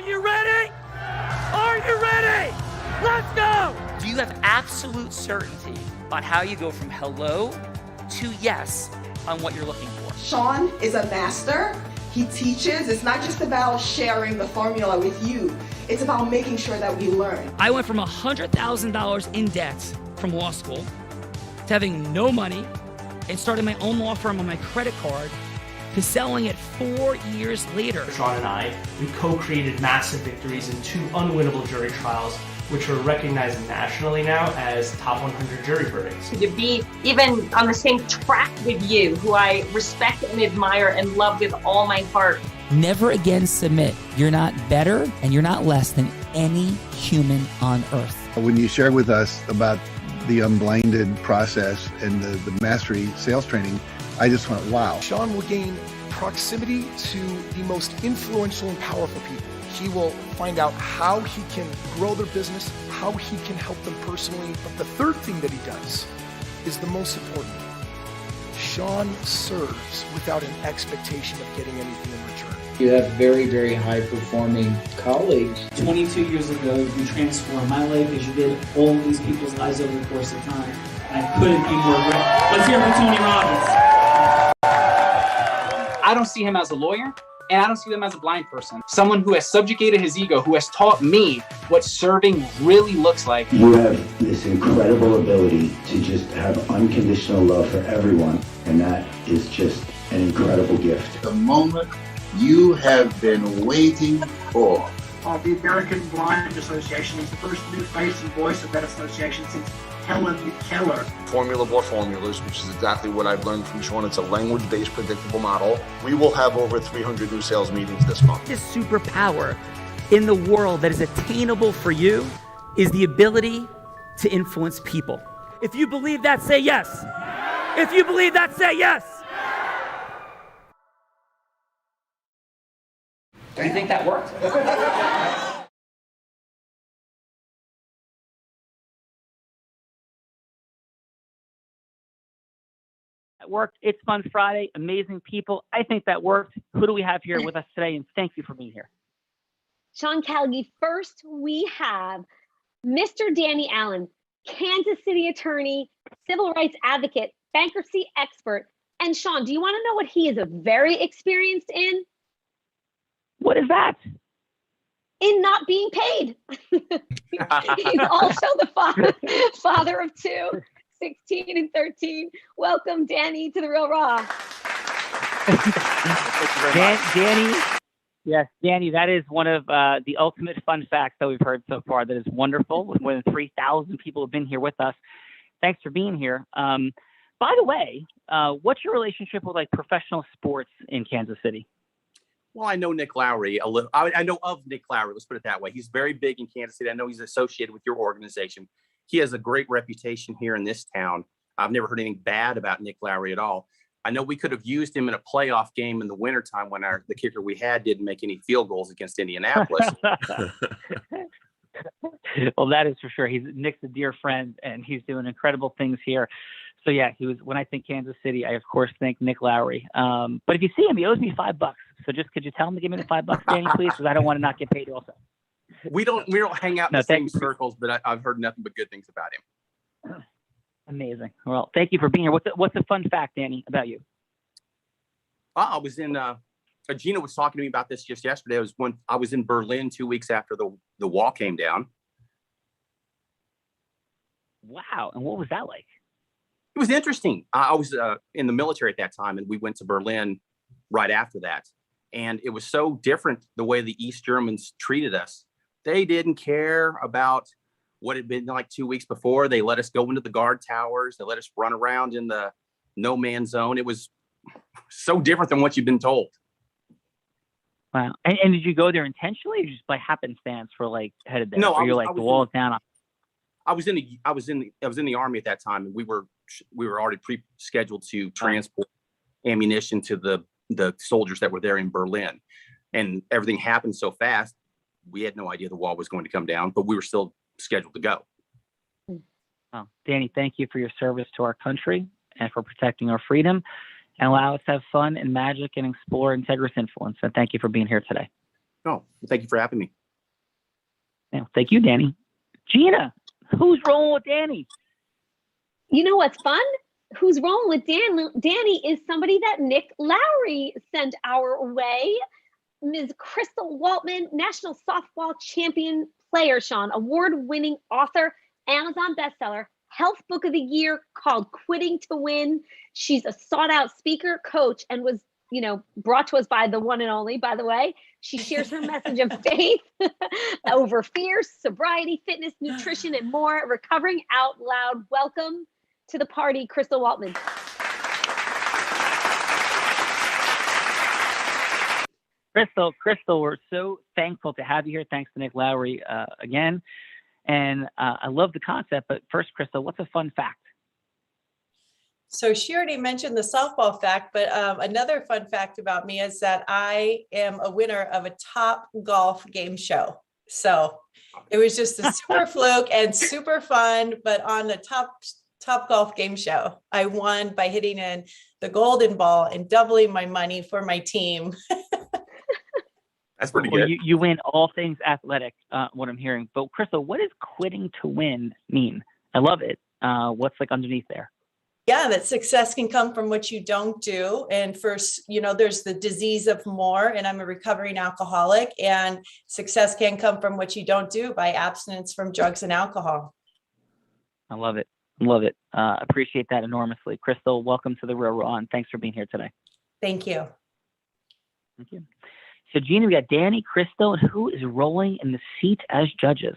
you ready? Are you ready? Let's go! Do you have absolute certainty on how you go from hello to yes on what you're looking for? Sean is a master. He teaches. It's not just about sharing the formula with you. It's about making sure that we learn. I went from $100,000 in debt from law school to having no money and starting my own law firm on my credit card to selling it 4 years later. Sean and I, we co-created massive victories in 2 unwinnable jury trials, which are recognized nationally now as top 100 jury verdicts. To be even on the same track with you, who I respect and admire and love with all my heart. Never again submit. You're not better and you're not less than any human on earth. When you shared with us about the Unblinded process and the mastery sales training, I just went, wow. Sean will gain proximity to the most influential and powerful people. He will find out how he can grow their business, how he can help them personally. But the third thing that he does is the most important. Sean serves without an expectation of getting anything in return. You have very, very high-performing colleagues. 22 years ago, you transformed my life as you did all these people's lives over the course of time. And I couldn't be more grateful. Let's hear it for Tony Robbins. I don't see him as a lawyer, and I don't see him as a blind person. Someone who has subjugated his ego, who has taught me what serving really looks like. You have this incredible ability to just have unconditional love for everyone, and that is just an incredible gift. The moment you have been waiting for. The American Blind Association is the first new face and voice of that association since Helen Keller. Formula for formulas, which is exactly what I've learned from Sean. It's a language-based predictable model. We will have over 300 new sales meetings this month. This superpower in the world that is attainable for you is the ability to influence people. If you believe that, say yes. If you believe that, say yes. Do you think that worked? That worked. It's Fun Friday. Amazing people. I think that worked. Who do we have here with us today? And thank you for being here. Sean Calgi, first we have Mr. Danny Allen, Kansas City attorney, civil rights advocate, bankruptcy expert. And Sean, do you want to know what he is very experienced in? What is that? In not being paid. He's also the father of 2, 16 and 13. Welcome, Danny, to The Real Raw. Danny, yes, Danny, that is one of the ultimate fun facts that we've heard so far. That is wonderful. More than 3,000 people have been here with us. Thanks for being here. By the way, what's your relationship with like professional sports in Kansas City? Well, I know Nick Lowry a little. I know of Nick Lowry. Let's put it that way. He's very big in Kansas City. I know he's associated with your organization. He has a great reputation here in this town. I've never heard anything bad about Nick Lowry at all. I know we could have used him in a playoff game in the wintertime when the kicker we had didn't make any field goals against Indianapolis. Well, that is for sure. Nick's a dear friend, and he's doing incredible things here. So yeah, when I think Kansas City, I of course think Nick Lowry. But if you see him, he owes me $5. So just could you tell him to give me the $5, Danny, please? Because I don't want to not get paid also. We don't hang out in the same circles, but I've heard nothing but good things about him. Amazing. Well, thank you for being here. What's a fun fact, Danny, about you? I was in Gina was talking to me about this just yesterday. I was in Berlin 2 weeks after the wall came down. Wow. And what was that like? It was interesting. I was in the military at that time, and we went to Berlin right after that. And it was so different the way the East Germans treated us. They didn't care about what had been like 2 weeks before. They let us go into the guard towers. They let us run around in the no man's zone. It was so different than what you've been told. Wow. And did you go there intentionally or just by happenstance for like headed there? No, you're like the wall is down. I was in the Army at that time, and we were already pre-scheduled to transport ammunition to the soldiers that were there in Berlin, and everything happened so fast. We had no idea the wall was going to come down, but we were still scheduled to go. Oh, Danny, thank you for your service to our country and for protecting our freedom and allow us to have fun and magic and explore integrous influence. And thank you for being here today. No, thank you for having me. Yeah, thank you, Danny. Gina, who's rolling with Danny? You know what's fun? Who's rolling with Danny is somebody that Nick Lowry sent our way. Ms. Crystal Waltman, national softball champion player, Sean, award-winning author, Amazon bestseller, health book of the year called Quitting to Win. She's a sought-out speaker, coach, and was, brought to us by the one and only, by the way. She shares her message of faith over fear, sobriety, fitness, nutrition, and more. Recovering out loud. Welcome to the party, Crystal Waltman. Crystal, we're so thankful to have you here. Thanks to Nick Lowry again. And I love the concept, but first, Crystal, what's a fun fact? So she already mentioned the softball fact, but another fun fact about me is that I am a winner of a top golf game show. So it was just a super fluke and super fun, but on the top golf game show, I won by hitting in the golden ball and doubling my money for my team. That's pretty good. You win all things athletic, what I'm hearing. But Crystal, what does quitting to win mean? I love it. What's like underneath there? Yeah, that success can come from what you don't do. And first, there's the disease of more, and I'm a recovering alcoholic, and success can come from what you don't do by abstinence from drugs and alcohol. I love it. Love it. Appreciate that enormously. Crystal, welcome to the Real Raw, and thanks for being here today. Thank you. Thank you. So, Gina, we got Danny, Crystal, and who is rolling in the seat as judges?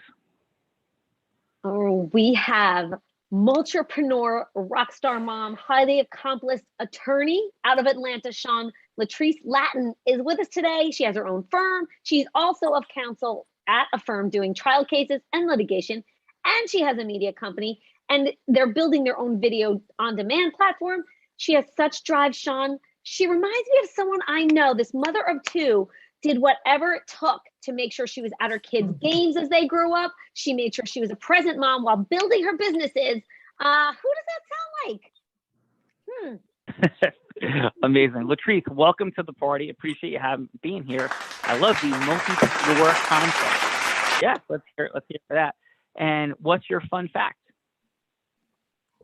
Oh, we have multipreneur, rock star mom, highly accomplished attorney out of Atlanta, Sean. Latrice Latin is with us today. She has her own firm. She's also of counsel at a firm doing trial cases and litigation, and she has a media company, and they're building their own video on-demand platform. She has such drive, Sean. She reminds me of someone I know, this mother of two, did whatever it took to make sure she was at her kids' games as they grew up. She made sure she was a present mom while building her businesses. Who does that sound like? Amazing. Latrice, welcome to the party. Appreciate you being here. I love the multi-entrepreneur concept. Yes, let's hear for that. And what's your fun fact?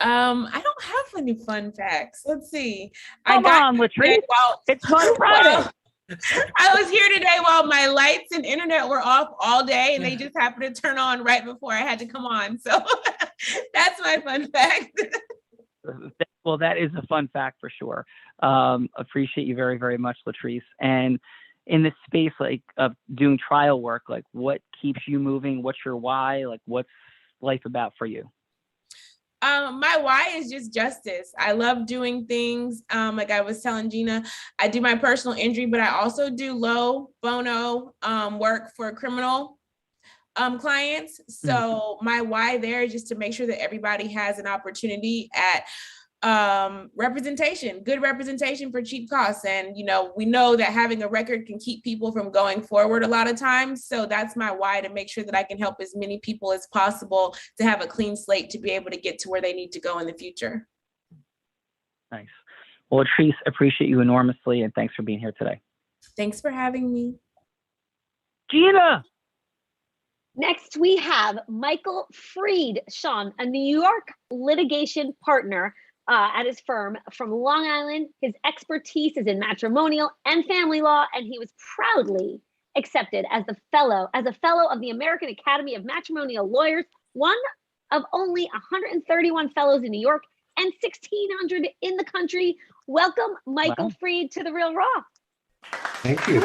I don't have any fun facts. Let's see. Come on, Latrice. It's Fun Friday. I was here today while my lights and internet were off all day, and they just happened to turn on right before I had to come on. So that's my fun fact. Well, that is a fun fact for sure. Appreciate you very, very much, Latrice. And in this space, of doing trial work, what keeps you moving? What's your why? What's life about for you? My why is just justice. I love doing things. Like I was telling Gina, I do my personal injury, but I also do low bono work for criminal clients. So my why there is just to make sure that everybody has an opportunity at representation, good representation for cheap costs. And, we know that having a record can keep people from going forward a lot of times. So that's my why, to make sure that I can help as many people as possible to have a clean slate to be able to get to where they need to go in the future. Nice. Well, Latrice, appreciate you enormously, and thanks for being here today. Thanks for having me. Gina! Next, we have Michael Freed, Sean, a New York litigation partner at his firm from Long Island. His expertise is in matrimonial and family law, and he was proudly accepted as a fellow of the American Academy of Matrimonial Lawyers, one of only 131 fellows in New York and 1,600 in the country. Welcome, Michael Freed, to the Real Raw. Thank you.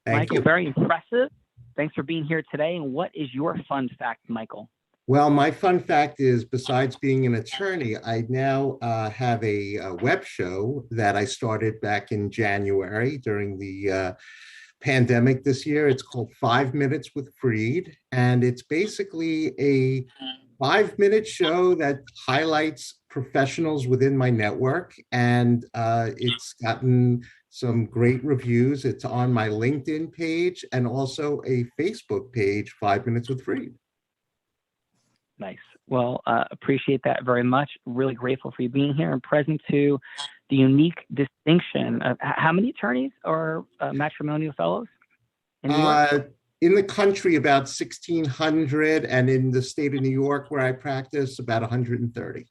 Michael, very impressive. Thanks for being here today. And what is your fun fact, Michael? Well, my fun fact is, besides being an attorney, I now have a web show that I started back in January during the pandemic this year. It's called 5 Minutes with Freed, and it's basically a 5-minute show that highlights professionals within my network, and it's gotten some great reviews. It's on my LinkedIn page and also a Facebook page, 5 Minutes with Freed. Nice. Well, appreciate that very much. Really grateful for you being here and present to the unique distinction of how many attorneys are matrimonial fellows in New York? In the country, about 1,600, and in the state of New York, where I practice, about 130.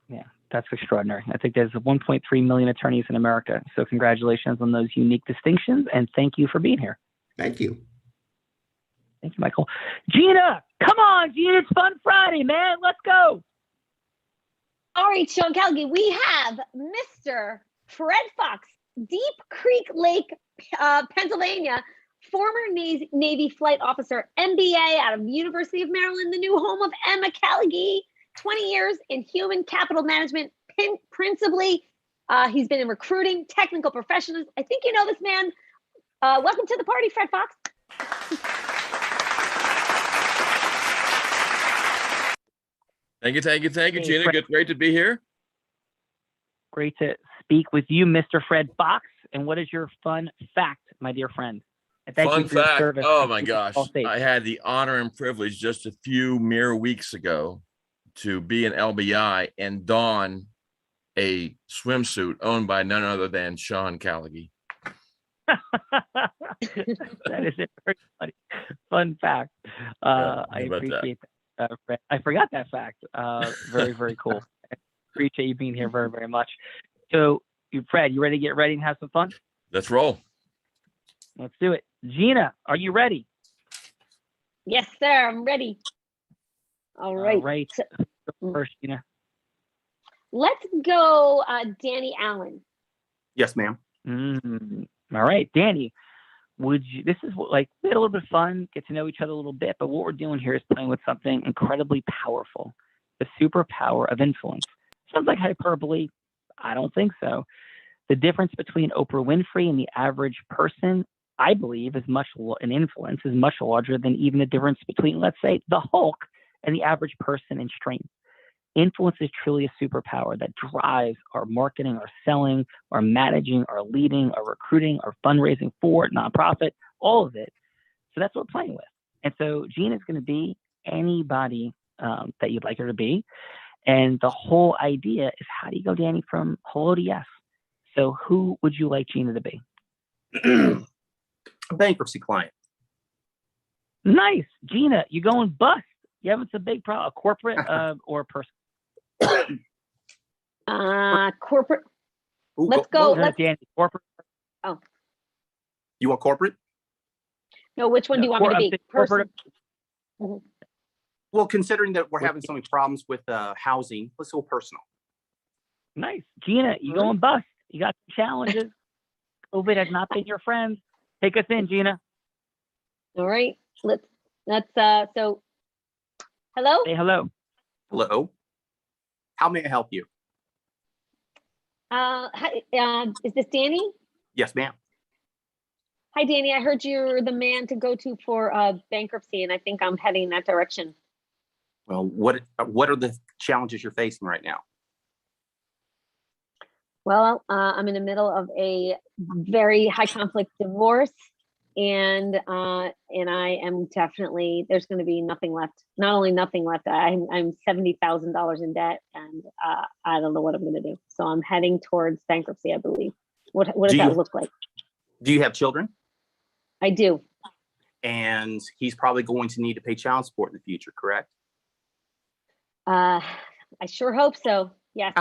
Yeah, that's extraordinary. I think there's 1.3 million attorneys in America. So congratulations on those unique distinctions, and thank you for being here. Thank you. Thank you, Michael. Gina, come on, Gina, it's Fun Friday, man. Let's go. All right, Sean Calgi, we have Mr. Fred Fox, Deep Creek Lake, Pennsylvania, former Navy flight officer, MBA out of University of Maryland, the new home of Emma Calgi, 20 years in human capital management, principally. He's been in recruiting, technical professionals. I think you know this man. Welcome to the party, Fred Fox. Thank you, Gina. Great to be here. Great to speak with you, Mr. Fred Fox. And what is your fun fact, my dear friend? And thank you for your service. Oh my gosh. I had the honor and privilege just a few mere weeks ago to be an LBI and don a swimsuit owned by none other than Sean Calgi. That is a very funny, fun fact. I appreciate that. Fred. I forgot that fact. Very, very cool. I appreciate you being here very, very much. So, Fred, you ready to get ready and have some fun? Let's roll. Let's do it. Gina, are you ready? Yes, sir. I'm ready. All right. All right. First, Gina. Let's go, Danny Allen. Yes, ma'am. All right, Danny. This is like we had a little bit of fun, get to know each other a little bit, but what we're doing here is playing with something incredibly powerful, the superpower of influence. Sounds like hyperbole. I don't think so. The difference between Oprah Winfrey and the average person, I believe, an influence is much larger than even the difference between, let's say, the Hulk and the average person in strength. Influence is truly a superpower that drives our marketing, our selling, our managing, our leading, our recruiting, our fundraising for nonprofit, all of it. So that's what we're playing with. And so Gina's going to be anybody that you'd like her to be. And the whole idea is, how do you go, Danny, from hello to yes? So who would you like Gina to be? A bankruptcy client. Nice. Gina, you're going bust. You having some big problem, a corporate or a person? Corporate. Let's go. Danny, corporate. Oh. You want corporate? No, which one do you want me to be? Corporate. Mm-hmm. Well, considering that we're having so many problems with housing, let's go personal. Nice. Gina, you going bust. You got some challenges. COVID has not been your friend. Take us in, Gina. All right. Let's so hello? Say hello. Hello. How may I help you? Hi, is this Danny? Yes, ma'am. Hi, Danny. I heard you're the man to go to for bankruptcy, and I think I'm heading in that direction. Well, what are the challenges you're facing right now? Well, I'm in the middle of a very high conflict divorce, and I am definitely, there's going to be nothing left. Not only nothing left, I'm $70,000 in debt, and I don't know what I'm going to do. So I'm heading towards bankruptcy, I believe. What does that look like? Do you have children? I do. And he's probably going to need to pay child support in the future, correct? I sure hope so. Yes.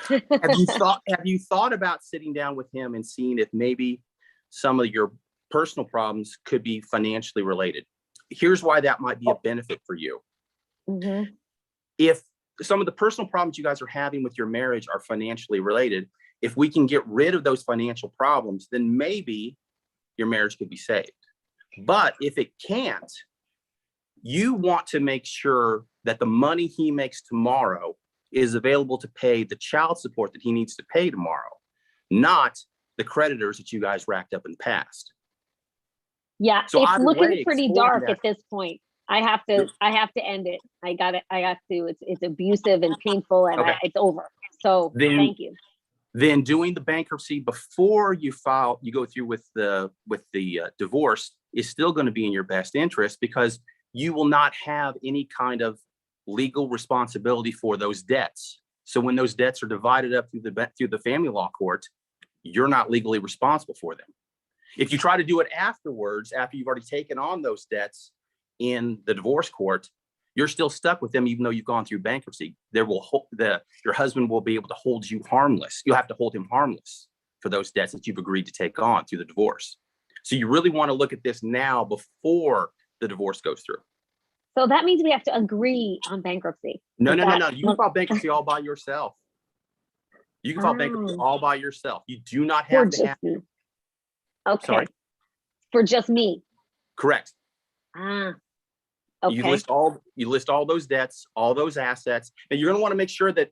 Have you thought about sitting down with him and seeing if maybe some of your personal problems could be financially related? Here's why that might be a benefit for you. Mm-hmm. If some of the personal problems you guys are having with your marriage are financially related, if we can get rid of those financial problems, then maybe your marriage could be saved. But if it can't, you want to make sure that the money he makes tomorrow is available to pay the child support that he needs to pay tomorrow, not the creditors that you guys racked up in the past. Yeah, so it's looking pretty dark that. at this point. I have to end it. I have to. It's abusive and painful, and Okay. it's over. So thank you. Then doing the bankruptcy before you go through with the divorce is still going to be in your best interest, because you will not have any kind of legal responsibility for those debts. So when those debts are divided up through the family law court, you're not legally responsible for them. If you try to do it afterwards, after you've already taken on those debts in the divorce court, you're still stuck with them, even though you've gone through bankruptcy. Your husband will be able to hold you harmless. You'll have to hold him harmless for those debts that you've agreed to take on through the divorce. So you really want to look at this now before the divorce goes through. So that means we have to agree on bankruptcy. No. You can file bankruptcy all by yourself. You can file bankruptcy all by yourself. You do not have to have. Okay. Sorry. For just me. Correct. Okay. You list all those debts, all those assets, and you're going to want to make sure that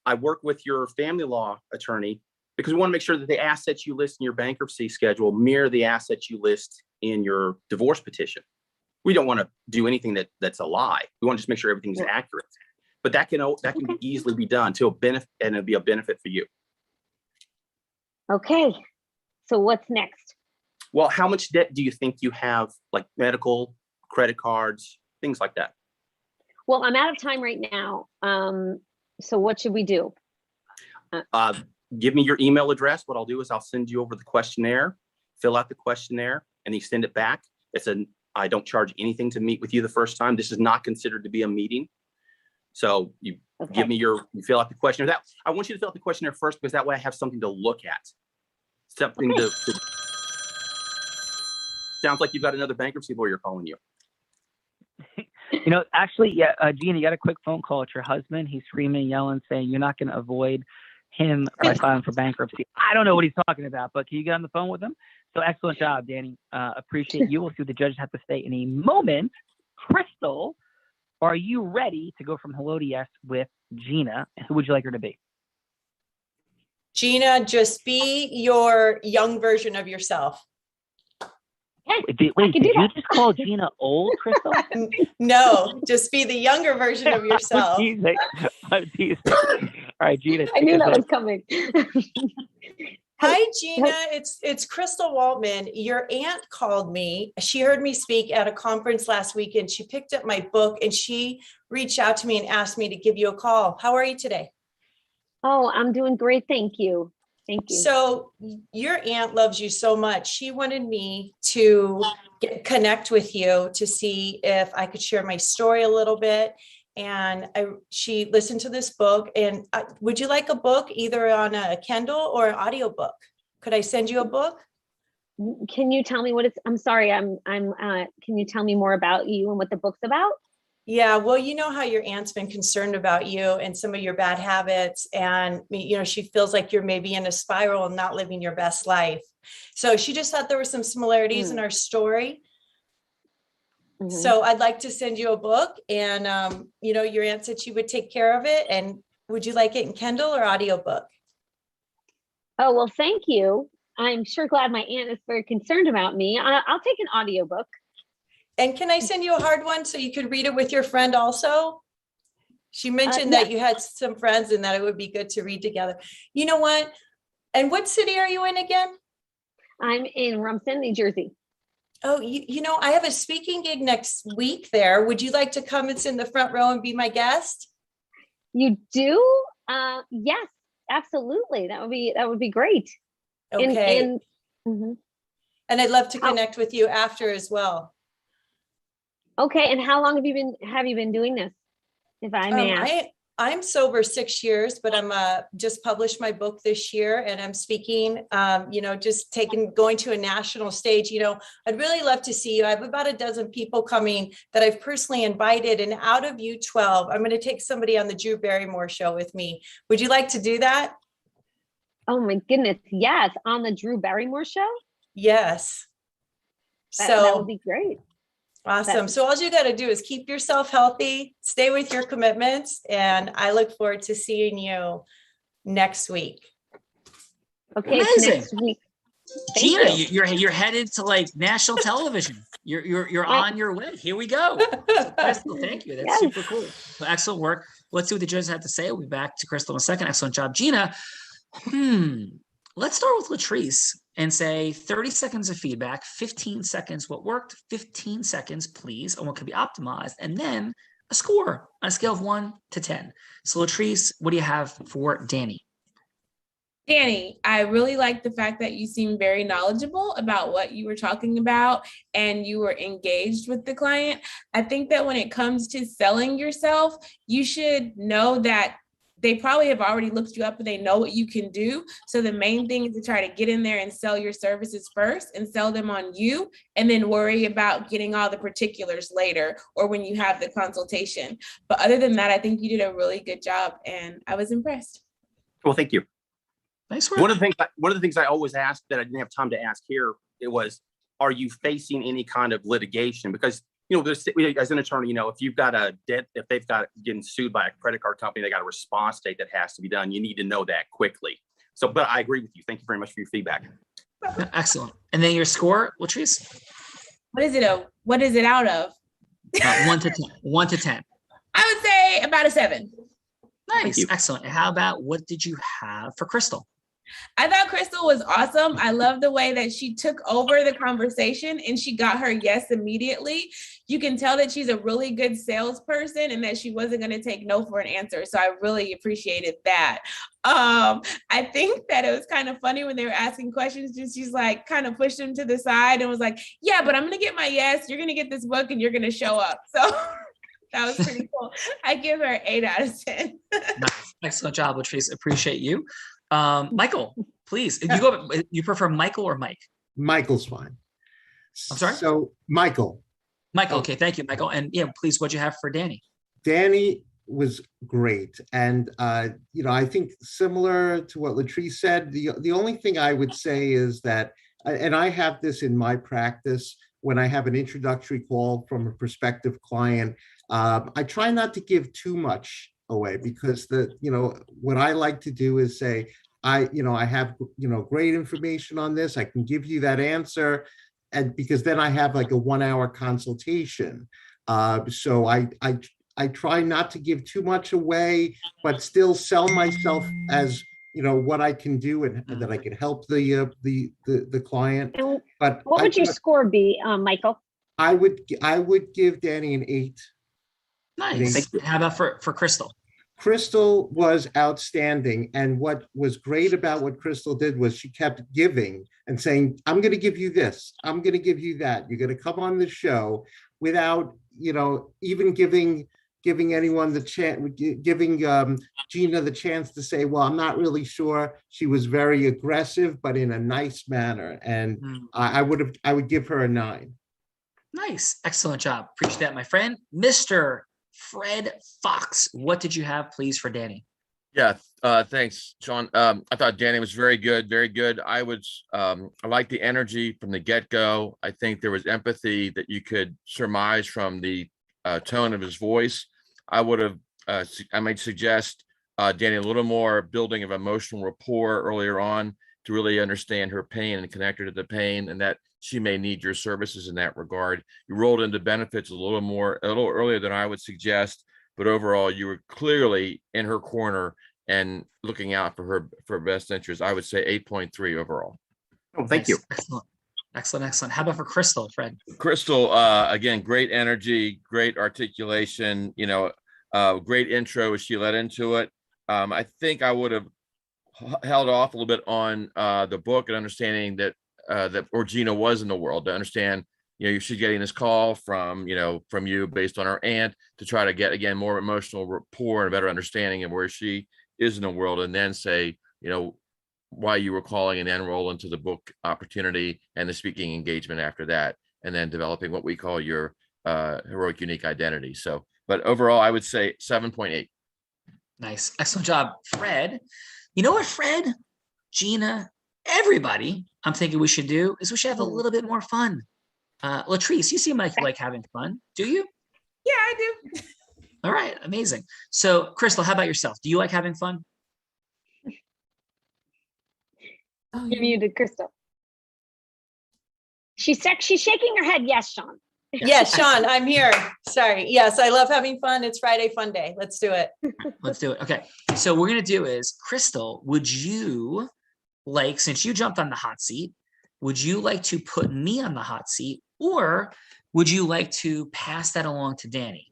I work with your family law attorney, because we want to make sure that the assets you list in your bankruptcy schedule mirror the assets you list in your divorce petition. We don't want to do anything that's a lie. We want to just make sure everything's accurate. But that can easily be done to a benefit, and it'll be a benefit for you. Okay. So what's next? Well, how much debt do you think you have, like medical, credit cards, things like that? Well, I'm out of time right now. So what should we do? Give me your email address. What I'll do is I'll send you over the questionnaire, fill out the questionnaire, and you send it back. I don't charge anything to meet with you the first time. This is not considered to be a meeting. So you you fill out the questionnaire. I want you to fill out the questionnaire first, because that way I have something to look at. Something to sounds like you've got another bankruptcy lawyer calling you. Actually, Gina, you got a quick phone call. It's your husband. He's screaming, yelling, saying you're not going to avoid him by filing for bankruptcy. I don't know what he's talking about, but can you get on the phone with him? So excellent job, Danny. Appreciate you. We'll see what the judges have to say in a moment. Crystal, are you ready to go from hello to yes with Gina? And who would you like her to be? Gina, just be your young version of yourself. Wait, did you just call Gina old, Crystal? No, just be the younger version of yourself. I'm teasing. All right, Gina. I knew that was coming. Hi, Gina. It's Crystal Waltman. Your aunt called me. She heard me speak at a conference last week, and she picked up my book, and she reached out to me and asked me to give you a call. How are you today? Oh, I'm doing great. Thank you. Thank you. So your aunt loves you so much. She wanted me to connect with you to see if I could share my story a little bit. And she listened to this book. And would you like a book either on a Kindle or an audiobook? Could I send you a book? Can you tell me what it's? I'm sorry. Can you tell me more about you and what the book's about? Yeah, well, you know how your aunt's been concerned about you and some of your bad habits. And, she feels like you're maybe in a spiral and not living your best life. So she just thought there were some similarities in our story. Mm-hmm. So I'd like to send you a book, and, your aunt said she would take care of it. And would you like it in Kindle or audiobook? Oh, well, thank you. I'm sure glad my aunt is very concerned about me. I'll take an audiobook. And can I send you a hard one so you could read it with your friend also? She mentioned that you had some friends and that it would be good to read together. You know what? And what city are you in again? I'm in Rumson, New Jersey. Oh, I have a speaking gig next week there. Would you like to come and sit in the front row and be my guest? You do? Yes, absolutely. That would be great. Okay. And I'd love to connect with you after as well. Okay, and how long have you been doing this, if I may ask? I'm sober 6 years, but I'm just published my book this year, and I'm speaking. Just going to a national stage. I'd really love to see you. I have about a dozen people coming that I've personally invited, and out of you 12, I'm going to take somebody on the Drew Barrymore show with me. Would you like to do that? Oh my goodness, yes, on the Drew Barrymore show. Yes. That would be great. Awesome. So all you got to do is keep yourself healthy, stay with your commitments, and I look forward to seeing you next week. Okay, amazing. Next week. Gina, you're headed to like national television. You're on your way. Here we go. Crystal, thank you. That's super cool. Well, excellent work. Let's see what the judges have to say. We'll be back to Crystal in a second. Excellent job, Gina. Let's start with Latrice and say 30 seconds of feedback, 15 seconds what worked, 15 seconds, please, on what could be optimized, and then a score on a scale of 1 to 10. So Latrice, what do you have for Danny? Danny, I really like the fact that you seem very knowledgeable about what you were talking about and you were engaged with the client. I think that when it comes to selling yourself, you should know that they probably have already looked you up and they know what you can do. So the main thing is to try to get in there and sell your services first and sell them on you, and then worry about getting all the particulars later or when you have the consultation. But other than that, I think you did a really good job and I was impressed. Well, thank you. Nice work. One of the things I always asked that I didn't have time to ask here, it was, are you facing any kind of litigation? Because, you know, there's, as an attorney, you know, if you've got a debt, if they've got getting sued by a credit card company, they got a response date that has to be done. You need to know that quickly. So, but I agree with you. Thank you very much for your feedback. Excellent. And then your score, Latrice? What is it out of? 1 to 10. 1 to 10. I would say about a 7. Nice. Excellent. And how about, what did you have for Crystal? I thought Crystal was awesome. I love the way that she took over the conversation and she got her yes immediately. You can tell that she's a really good salesperson and that she wasn't going to take no for an answer. So I really appreciated that. I think that it was kind of funny when they were asking questions, just she's like kind of pushed them to the side and was like, yeah, but I'm going to get my yes. You're going to get this book and you're going to show up. So that was pretty cool. I give her 8 out of 10. Nice. Excellent job, Latrice. Appreciate you. Michael, please. You prefer Michael or Mike? Michael's fine. I'm sorry? So Michael. Michael, okay, thank you, Michael. And yeah, please, what'd you have for Danny? Danny was great. And, you know, I think similar to what Latrice said, the only thing I would say is that, and I have this in my practice, when I have an introductory call from a prospective client, I try not to give too much away, because what I like to do is say, I have, great information on this. I can give you that answer. And because then I have like a 1-hour consultation. So I try not to give too much away, but still sell myself as, what I can do and that I can help the client. But what would your score be, Michael? I would give Danny an 8. Nice. How about for Crystal? Crystal was outstanding. And what was great about what Crystal did was she kept giving and saying, I'm going to give you this. I'm going to give you that. You're going to come on the show, without, even giving anyone the chance, giving Gina the chance to say, well, I'm not really sure. She was very aggressive, but in a nice manner. And I would give her a 9. Nice. Excellent job. Appreciate that, my friend. Mr. Fred Fox, what did you have, please, for Danny? Yeah, thanks, Sean. I thought Danny was very good, very good. I like the energy from the get-go. I think there was empathy that you could surmise from the tone of his voice. I might suggest Danny a little more building of emotional rapport earlier on to really understand her pain and connect her to the pain, and that she may need your services in that regard. You rolled into benefits a little earlier than I would suggest, but overall you were clearly in her corner and looking out for her best interest. I would say 8.3 overall. Oh, thank you. Excellent. How about for Crystal, Fred? Crystal, again, great energy, great articulation, great intro as she led into it. I think I would have held off a little bit on the book and understanding that Gina was in the world, to understand, she's getting this call from you based on her aunt, to try to get, again, more emotional rapport and a better understanding of where she is in the world, and then say, why you were calling, and then roll into the book opportunity and the speaking engagement after that, and then developing what we call your heroic unique identity. So, but overall, I would say 7.8. Nice. Excellent job, Fred. You know what, Fred, Gina, everybody, I'm thinking we should do is we should have a little bit more fun. Latrice, you seem like you like having fun. Do you? Yeah, I do. All right. Amazing. So, Crystal, how about yourself? Do you like having fun? Oh, you're muted, Crystal. She's shaking her head. Yes, Sean. Yes, Sean, I'm here. Sorry. Yes, I love having fun. It's Friday Fun Day. Let's do it. Let's do it. Okay. So what we're going to do is, Crystal, would you like, since you jumped on the hot seat, would you like to put me on the hot seat, or would you like to pass that along to Danny?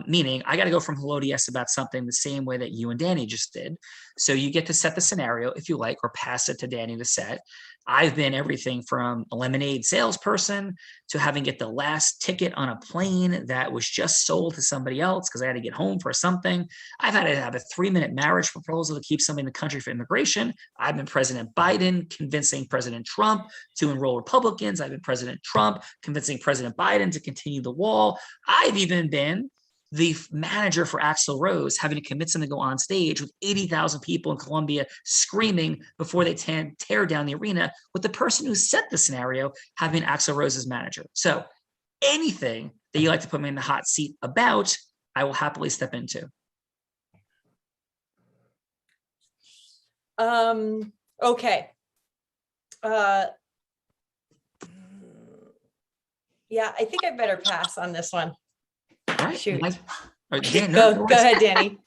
Meaning I got to go from hello to yes about something the same way that you and Danny just did. So you get to set the scenario if you like, or pass it to Danny to set. I've been everything from a lemonade salesperson to having get the last ticket on a plane that was just sold to somebody else because I had to get home for something. I've had to have a 3-minute marriage proposal to keep somebody in the country for immigration. I've been President Biden convincing President Trump to enroll Republicans. I've been President Trump convincing President Biden to continue the wall. I've even been the manager for Axl Rose, having to convince him to go on stage with 80,000 people in Colombia screaming before they tear down the arena, with the person who set the scenario having Axl Rose's manager. So anything that you like to put me in the hot seat about, I will happily step into. Okay. Yeah, I think I better pass on this one. All right. Shoot. Dan, go ahead, Danny.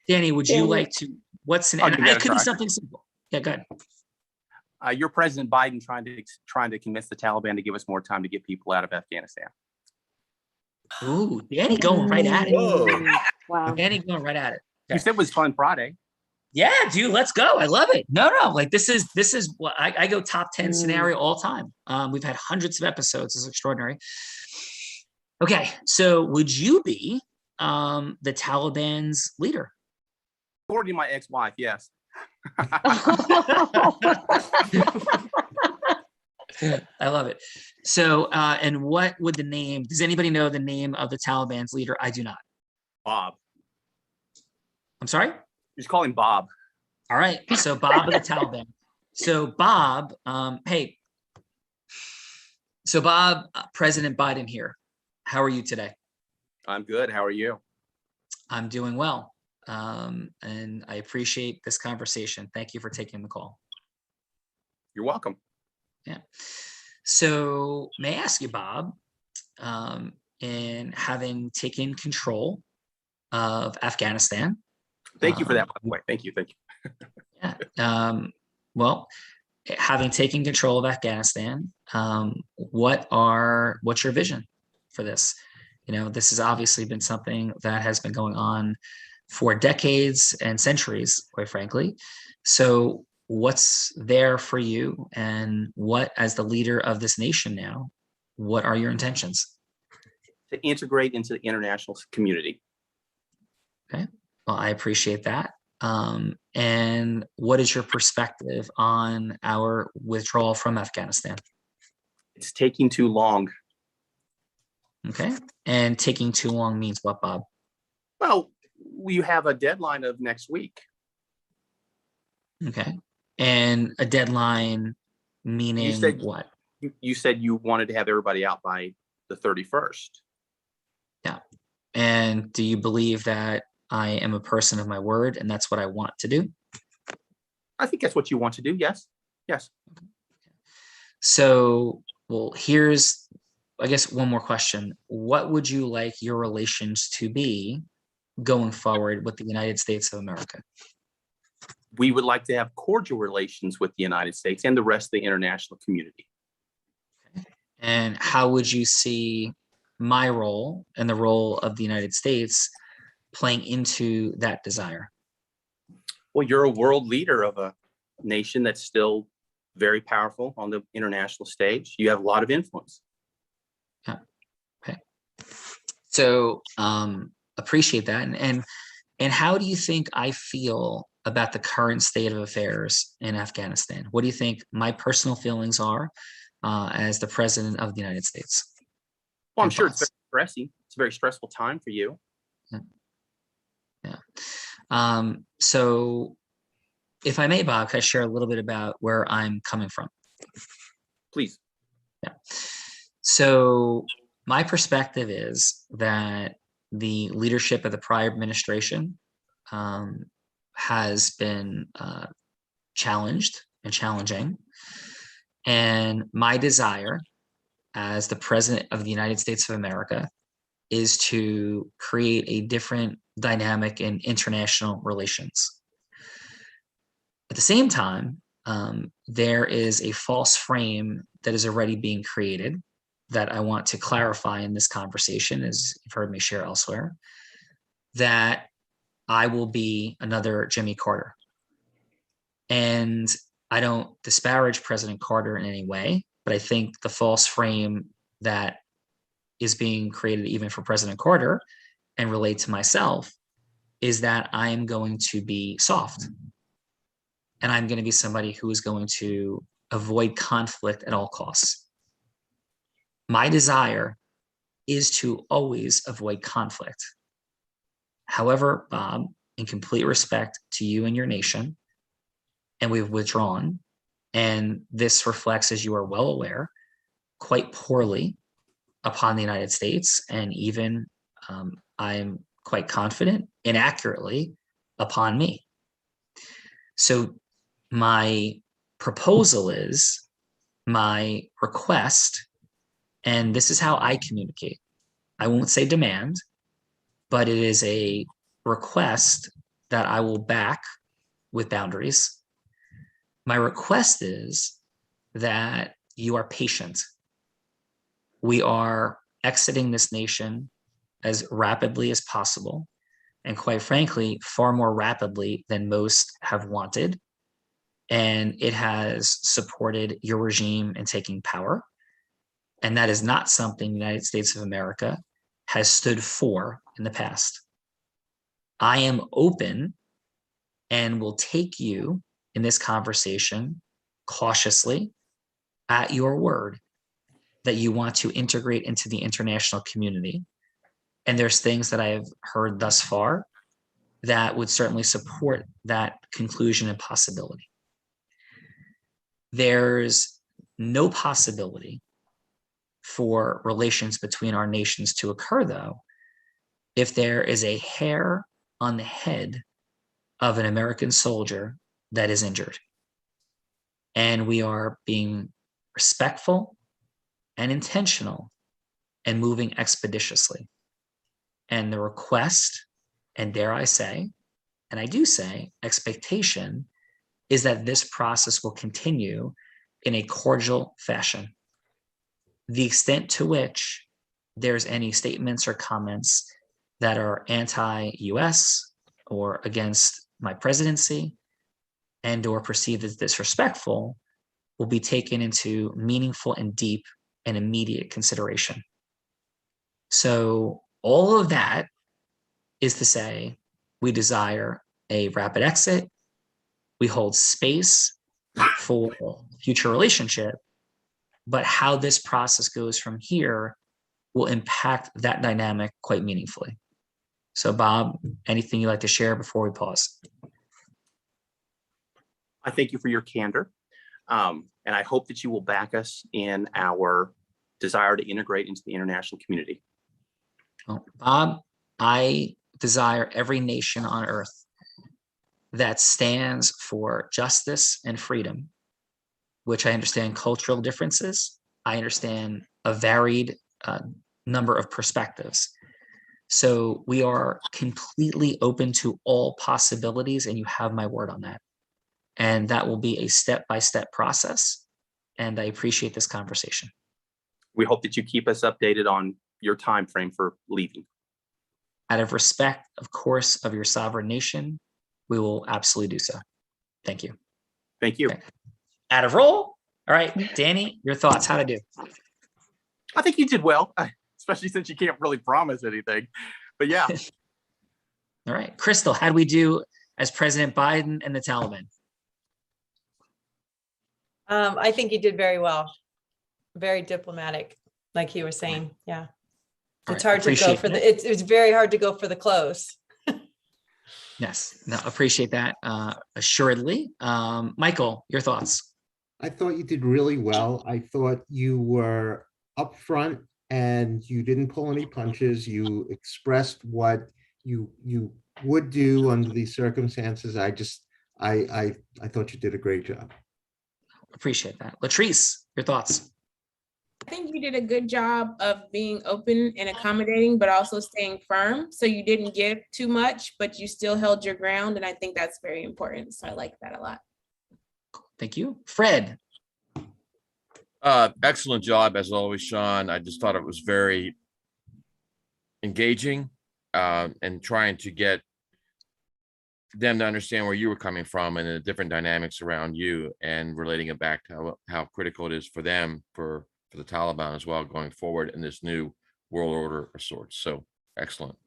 Danny, would you like to, what's an, it could be something simple. Yeah, go ahead. You're President Biden trying to convince the Taliban to give us more time to get people out of Afghanistan. Ooh, Danny going right at it. Whoa. Wow. Danny going right at it. Okay. You said it was Fun Friday. Yeah, dude, let's go. I love it. No, like this is what I go top 10 scenario all time. We've had hundreds of episodes. It's extraordinary. Okay, so would you be the Taliban's leader? According to my ex-wife, yes. I love it. So, and what would the name, does anybody know the name of the Taliban's leader? I do not. Bob. I'm sorry? Just call him Bob. All right. So Bob of the Taliban. So Bob, President Biden here. How are you today? I'm good. How are you? I'm doing well. And I appreciate this conversation. Thank you for taking the call. You're welcome. Yeah. So may I ask you, Bob, in having taken control of Afghanistan. Thank you for that, by the way. Thank you. Yeah. Well, having taken control of Afghanistan, what's your vision for this? You know, this has obviously been something that has been going on for decades and centuries, quite frankly. So what's there for you, and what, as the leader of this nation now, what are your intentions? To integrate into the international community. Okay. Well, I appreciate that. And what is your perspective on our withdrawal from Afghanistan? It's taking too long. Okay. And taking too long means what, Bob? Well, we have a deadline of next week. Okay. And a deadline meaning what? You said you wanted to have everybody out by the 31st. Yeah. And do you believe that I am a person of my word and that's what I want to do? I think that's what you want to do. Yes. Yes. So, well, here's, I guess, one more question. What would you like your relations to be going forward with the United States of America? We would like to have cordial relations with the United States and the rest of the international community. And how would you see my role and the role of the United States playing into that desire? Well, you're a world leader of a nation that's still very powerful on the international stage. You have a lot of influence. Yeah. Okay. So appreciate that. And how do you think I feel about the current state of affairs in Afghanistan? What do you think my personal feelings are as the president of the United States? Well, I'm sure it's very stressing. It's a very stressful time for you. Yeah. So if I may, Bob, can I share a little bit about where I'm coming from? Please. Yeah. So my perspective is that the leadership of the prior administration has been challenged and challenging. And my desire as the president of the United States of America is to create a different dynamic in international relations. At the same time, there is a false frame that is already being created that I want to clarify in this conversation, as you've heard me share elsewhere, that I will be another Jimmy Carter. And I don't disparage President Carter in any way, but I think the false frame that is being created even for President Carter and relate to myself is that I am going to be soft. And I'm going to be somebody who is going to avoid conflict at all costs. My desire is to always avoid conflict. However, Bob, in complete respect to you and your nation, and we've withdrawn, and this reflects, as you are well aware, quite poorly upon the United States, and even I'm quite confident inaccurately upon me. So my proposal is, my request, and this is how I communicate. I won't say demand, but it is a request that I will back with boundaries. My request is that you are patient. We are exiting this nation as rapidly as possible, and quite frankly, far more rapidly than most have wanted. And it has supported your regime in taking power. And that is not something the United States of America has stood for in the past. I am open and will take you in this conversation cautiously at your word that you want to integrate into the international community. And there's things that I have heard thus far that would certainly support that conclusion and possibility. There's no possibility for relations between our nations to occur, though, if there is a hair on the head of an American soldier that is injured. And we are being respectful and intentional and moving expeditiously. And the request, and dare I say, and I do say, expectation is that this process will continue in a cordial fashion. The extent to which there's any statements or comments that are anti-US or against my presidency and or perceived as disrespectful will be taken into meaningful and deep and immediate consideration. So all of that is to say, we desire a rapid exit. We hold space for future relationship, but how this process goes from here will impact that dynamic quite meaningfully. So Bob, anything you'd like to share before we pause? I thank you for your candor. And I hope that you will back us in our desire to integrate into the international community. Well, Bob, I desire every nation on earth that stands for justice and freedom, which I understand cultural differences. I understand a varied number of perspectives. So we are completely open to all possibilities, and you have my word on that. And that will be a step-by-step process. And I appreciate this conversation. We hope that you keep us updated on your time frame for leaving. Out of respect, of course, of your sovereign nation, we will absolutely do so. Thank you. Thank you. Okay. Out of roll. All right, Danny, your thoughts, how'd I do? I think you did well, especially since you can't really promise anything, but yeah. All right, Crystal, how'd we do as President Biden and the Taliban? I think you did very well. Very diplomatic, like you were saying. Yeah. It's hard to go for it's very hard to go for the close. Yes, no, appreciate that. Assuredly. Michael, your thoughts? I thought you did really well. I thought you were upfront and you didn't pull any punches. You expressed what you would do under these circumstances. I thought you did a great job. Appreciate that. Latrice, your thoughts? I think you did a good job of being open and accommodating, but also staying firm. So you didn't give too much, but you still held your ground. And I think that's very important. So I like that a lot. Thank you. Fred. Excellent job as always, Sean. I just thought it was very engaging, and trying to get them to understand where you were coming from and the different dynamics around you, and relating it back to how critical it is for them, for the Taliban as well, going forward in this new world order of sorts. So excellent.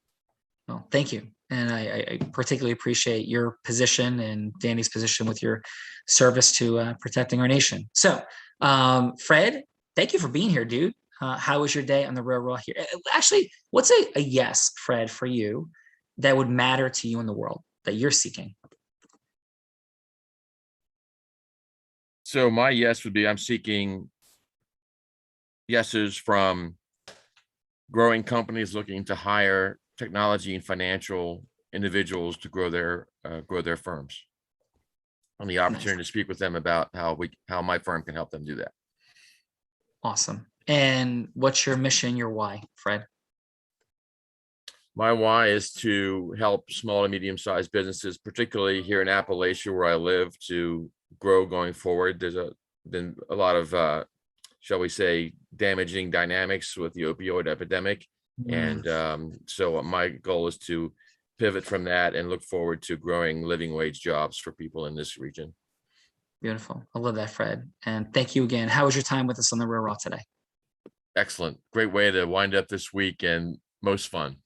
Well, thank you. And I particularly appreciate your position and Danny's position with your service to protecting our nation. So, Fred, thank you for being here, dude. How was your day on the Real Raw here? Actually, what's a yes, Fred, for you that would matter to you in the world that you're seeking? So my yes would be, I'm seeking yeses from growing companies looking to hire technology and financial individuals to grow their firms, and the opportunity to speak with them about how my firm can help them do that. Awesome. And what's your mission, your why, Fred? My why is to help small and medium-sized businesses, particularly here in Appalachia where I live, to grow going forward. There's been a lot of shall we say, damaging dynamics with the opioid epidemic. And so my goal is to pivot from that and look forward to growing living wage jobs for people in this region. Beautiful. I love that, Fred. And thank you again. How was your time with us on the Real Raw today? Excellent. Great way to wind up this week and most fun.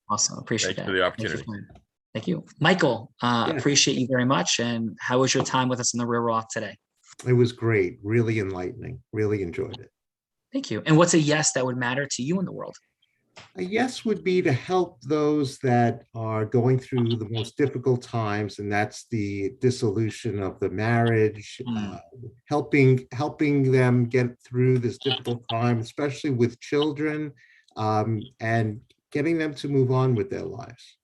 Awesome. Appreciate that. Thank you for the opportunity. Thank you. Michael, appreciate you very much. And how was your time with us on the Real Raw today? It was great. Really enlightening. Really enjoyed it. Thank you. And what's a yes that would matter to you in the world? A yes would be to help those that are going through the most difficult times, and that's the dissolution of the marriage, helping them get through this difficult time, especially with children, and getting them to move on with their lives.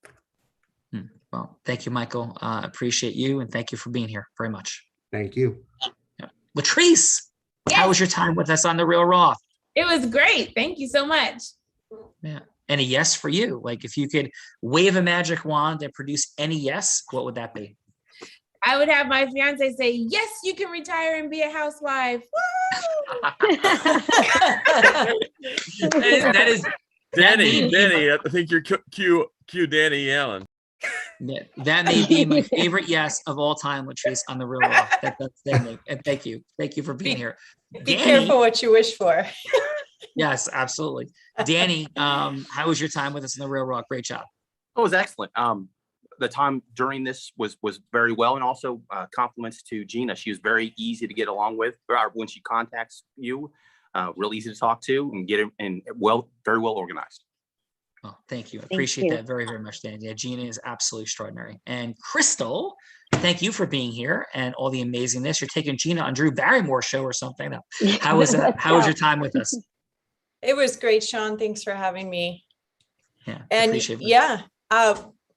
Well, thank you, Michael. Appreciate you, and thank you for being here very much. Thank you. Latrice, how was your time with us on the Real Raw? It was great. Thank you so much. Yeah. And a yes for you. Like if you could wave a magic wand and produce any yes, what would that be? I would have my fiance say, yes, you can retire and be a housewife. that is Danny. I think you're cue Danny Allen. Yeah, that may be my favorite yes of all time, Latrice, on the Real Raw. That's Danny. And thank you for being here. Be careful what you wish for. Yes, absolutely. Danny, how was your time with us in the Real Raw? Great job. It was excellent. The time during this was very well, and also compliments to Gina. She was very easy to get along with. When she contacts you, real easy to talk to, and very well organized. Oh, thank you. I appreciate that very, very much, Danny. Yeah, Gina is absolutely extraordinary. And Crystal, thank you for being here and all the amazingness. You're taking Gina on Drew Barrymore's show or something. How was that? How was your time with us? It was great, Sean. Thanks for having me. Yeah, and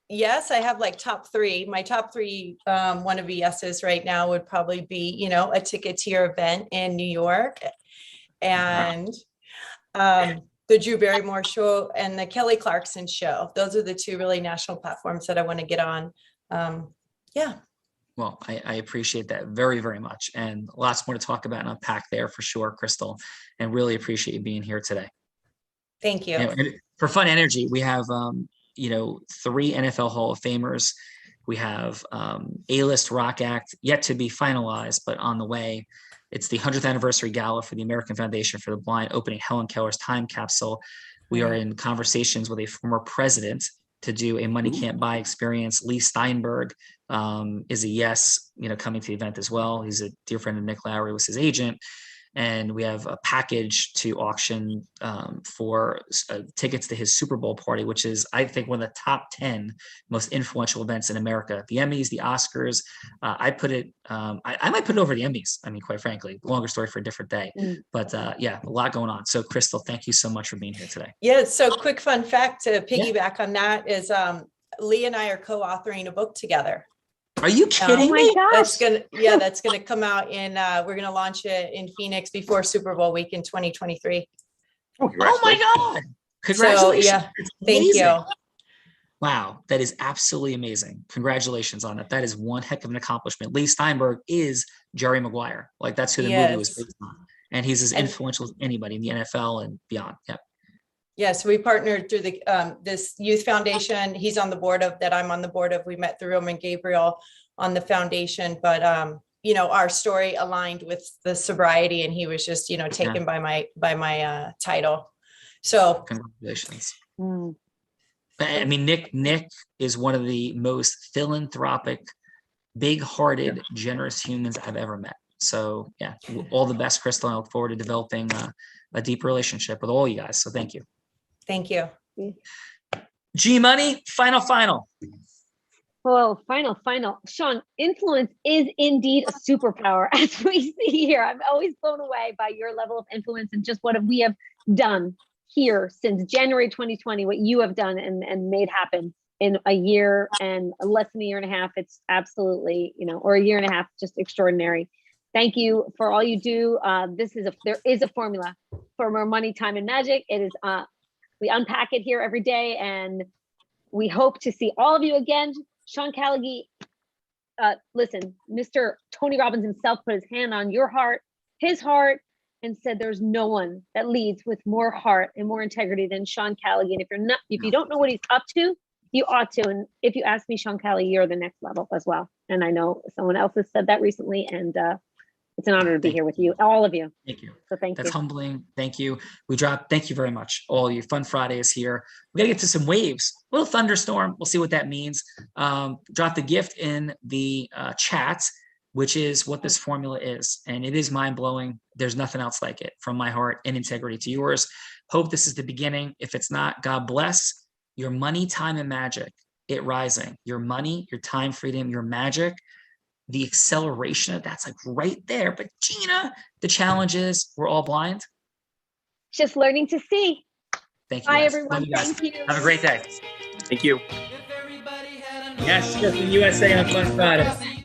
yes, I have like top three. My top three wannabe yeses right now would probably be, a ticket to your event in New York, and the Drew Barrymore show and the Kelly Clarkson show. Those are the two really national platforms that I want to get on. Yeah. Well, I appreciate that very, very much. And lots more to talk about and unpack there for sure, Crystal, and really appreciate you being here today. Thank you. And for Fun Energy, we have, 3 NFL Hall of Famers. We have A-list rock act yet to be finalized, but on the way. It's the 100th anniversary gala for the American Foundation for the Blind, opening Helen Keller's time capsule. We are in conversations with a former president to do a Money Can't Buy experience. Lee Steinberg is a yes, coming to the event as well. He's a dear friend of Nick Lowry, was his agent. And we have a package to auction for tickets to his Super Bowl party, which is, I think, one of the top 10 most influential events in America. The Emmys, the Oscars, I might put it over the Emmys. I mean, quite frankly, longer story for a different day. But yeah, a lot going on. So Crystal, thank you so much for being here today. Yeah, so quick fun fact to piggyback on that is Lee and I are co-authoring a book together. Are you kidding me? That's gonna come out in we're gonna launch it in Phoenix before Super Bowl week in 2023. Oh my God. Congratulations. So, thank you. Wow, that is absolutely amazing. Congratulations on it. That is one heck of an accomplishment. Lee Steinberg is Jerry Maguire. Like that's who the movie was based on. and he's as influential as anybody in the NFL and beyond. Yep. Yes, we partnered through the this youth foundation. He's on the board of that. I'm on the board of. We met through him and Gabriel on the foundation, but you know, our story aligned with the sobriety, and he was just, you know, taken by my title. So congratulations. I mean, Nick is one of the most philanthropic, big-hearted, generous humans I've ever met. So yeah, all the best, Crystal. I look forward to developing a deep relationship with all you guys. So thank you. Thank you. G Money, final. Oh, final. Sean, influence is indeed a superpower, as we see here. I'm always blown away by your level of influence and just what we have done here since January 2020, what you have done and made happen in a year and less than a year and a half. It's absolutely, you know, or a year and a half, just extraordinary. Thank you for all you do. There is a formula for more money, time, and magic. It is, we unpack it here every day, and we hope to see all of you again. Sean Callagy, listen, Mr. Tony Robbins himself put his hand on his heart, and said there's no one that leads with more heart and more integrity than Sean Callagy. And if you don't know what he's up to, you ought to. And if you ask me, Sean Callagy, you're the next level as well. And I know someone else has said that recently, and it's an honor to be here with you, all of you. Thank you. So thank you. That's humbling. Thank you. Thank you very much. All you. Fun Friday is here. We got to get to some waves, a little thunderstorm. We'll see what that means. Drop the gift in the chat, which is what this formula is. And it is mind blowing. There's nothing else like it, from my heart and integrity to yours. Hope this is the beginning. If it's not, God bless. Your money, time, and magic, it rising. Your money, your time, freedom, your magic. The acceleration of that's like right there. But Gina, the challenge is we're all blind. Just learning to see. Thank you. Bye, guys. everyone. Thank you. Have a great day. Thank you. Yes, just in USA on Fun Friday.